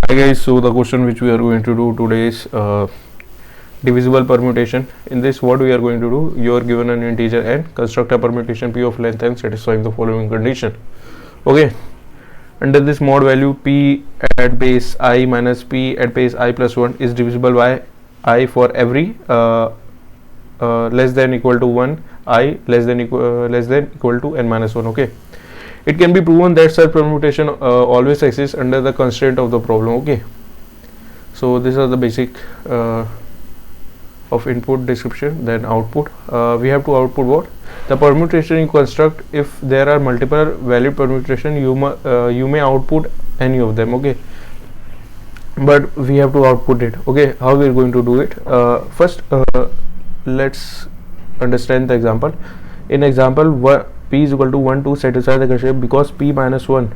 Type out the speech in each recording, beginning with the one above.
Hi guys, so the question which we are going to do today is divisible permutation. In this, what we are going to do, you are given an integer n, construct a permutation p of length n satisfying the following condition. Okay, under this mod value p at base I minus p at base I plus 1 is divisible by I for every less than equal to 1 I less than equal to n minus 1. Okay, it can be proven that such permutation always exists under the constraint of the problem. Okay, so these are the basic of input description. Then output, we have to output what the permutation you construct. If there are multiple valid permutation, you may output any of them. Okay, but we have to output it. Okay, how we are going to do it? First, let's understand the example. In example, p is equal to 1 to satisfy the constraint, because p minus 1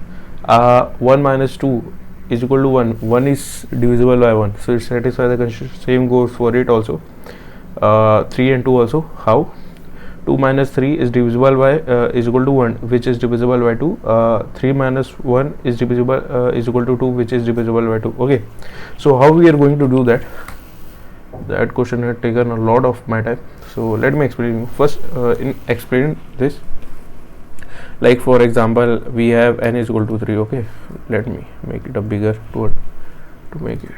1 minus 2 is equal to 1 is divisible by 1, so it satisfies the constraint. Same goes for it also. 3 and 2 also. How? 2 minus 3 is divisible by is equal to 1, which is divisible by 2. 3 minus 1 is divisible is equal to 2, which is divisible by 2. Okay, so how we are going to do that? That question had taken a lot of my time, so let me explain you. First, explain this. Like for example, we have n is equal to 3. Okay, let me make it a bigger to make it.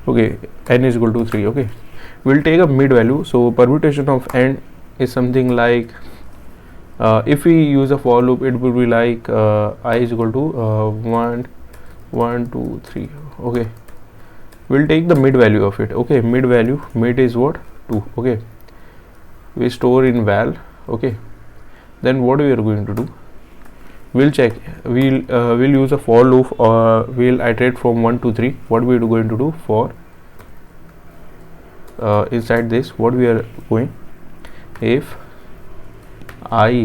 Okay, n is equal to 3. Okay, we'll take a mid value. So permutation of n is something like, if we use a for loop, it will be like I is equal to 1 1 2 3. Okay, we'll take the mid value of it. Okay, mid is what? 2. Okay, we store in val. Okay, then what we are going to do, we'll check, we'll use a for loop, or we'll iterate from 1 to 3. What we are going to do for inside this, what we are going, if val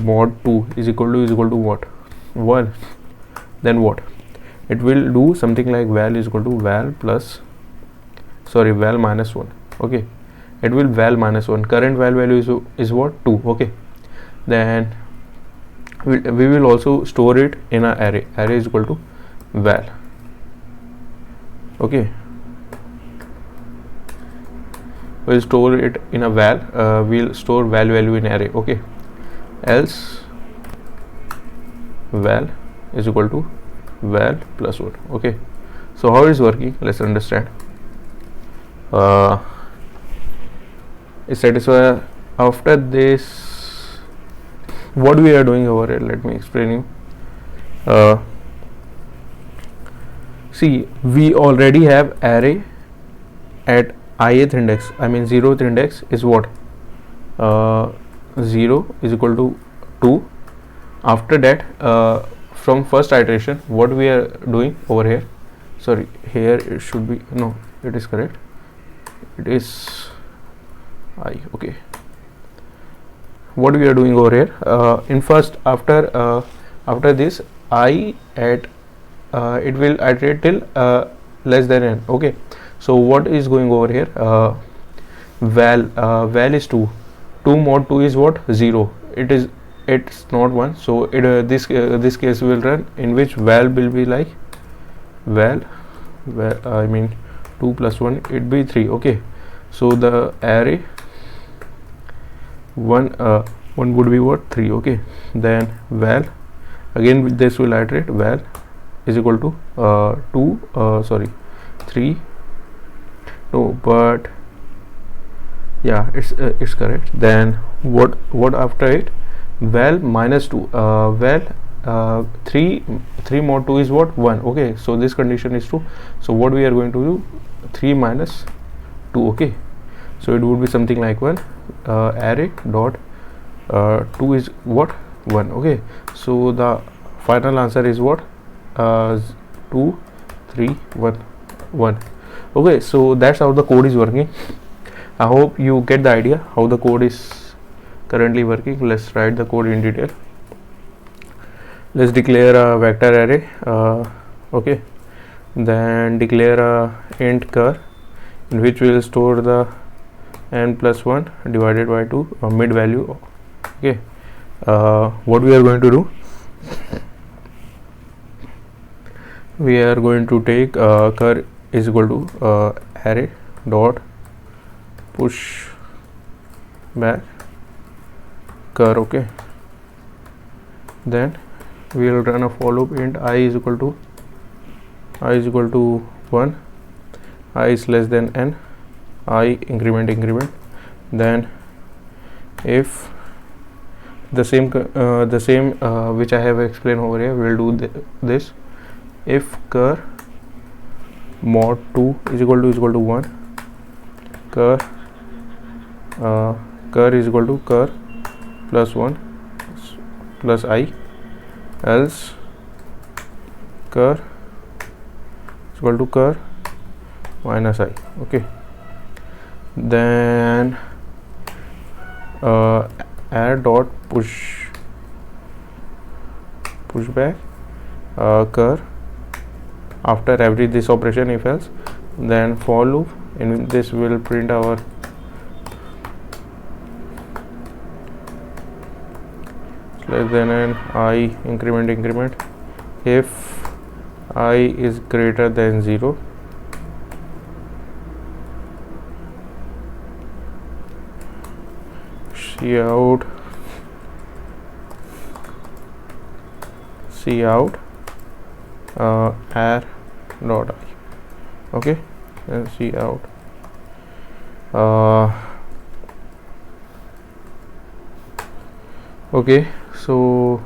mod 2 is equal to what? 1, then what? It will do something like val is equal to val minus 1. Okay, it will val minus 1. Current val value is what? 2. Okay, then we will also store it in an array. Array is equal to val. Okay, we'll store it in a val. We'll store val value in array. Okay, else val is equal to val plus 1. Okay, so how it is working, let's understand. Is satisfy. After this, what we are doing over here, let me explain you. See, we already have array at ith index, I mean 0th index is what? 0 is equal to 2. After that, from first iteration, what we are doing over here, sorry, here it should be, no, it is correct, it is I. Okay, what we are doing over here, in first, after this I at it will iterate till less than n. Okay, so what is going over here, val is 2. 2 mod 2 is what? 0. It's not 1, so this case will run, in which val will be like val I mean 2 plus 1, it be 3. Okay, so the array 1 would be what? 3. Okay, then val, again with this will iterate, val is equal to 3. No, but yeah, it's correct. Then what after it? Val minus 2. Val 3 mod 2 is what? 1. Okay, so this condition is true. So what we are going to do, 3 minus 2. Okay, so it would be something like 1. Array dot 2 is what? 1. Okay, so the final answer is what? 2 3 1 1. Okay, so that's how the code is working. I hope you get the idea how the code is currently working. Let's write the code in detail. Let's declare a vector array. Okay, then declare a int char, in which we will store the n plus 1 divided by 2 mid value. Okay, what we are going to do, we are going to take cur is equal to array dot push back cur. Okay, then we will run a for loop int I is equal to 1, I is less than n, I increment, then if the same which I have explained over here, we will do this. If cur mod 2 is equal to 1, cur is equal to cur plus 1 plus I, else cur is equal to cur minus I. Okay, then add dot push back cur after every this operation, if else, then for loop. In this will print our less than n, I increment, if I is greater than 0, cout ar dot I. Okay, and cout okay, so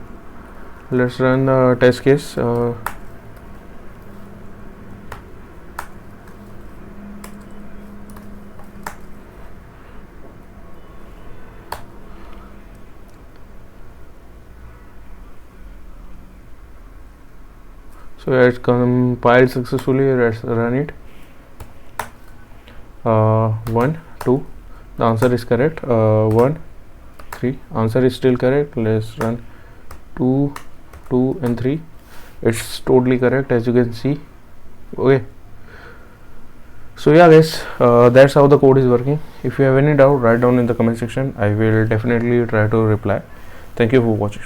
let's run the test case. So it's compiled successfully. Let's run it. 1 2, the answer is correct. 1 3, answer is still correct. Let's run 2 2 and 3, it's totally correct, as you can see. Okay, so yeah guys, that's how the code is working. If you have any doubt, write down in the comment section. I will definitely try to reply. Thank you for watching.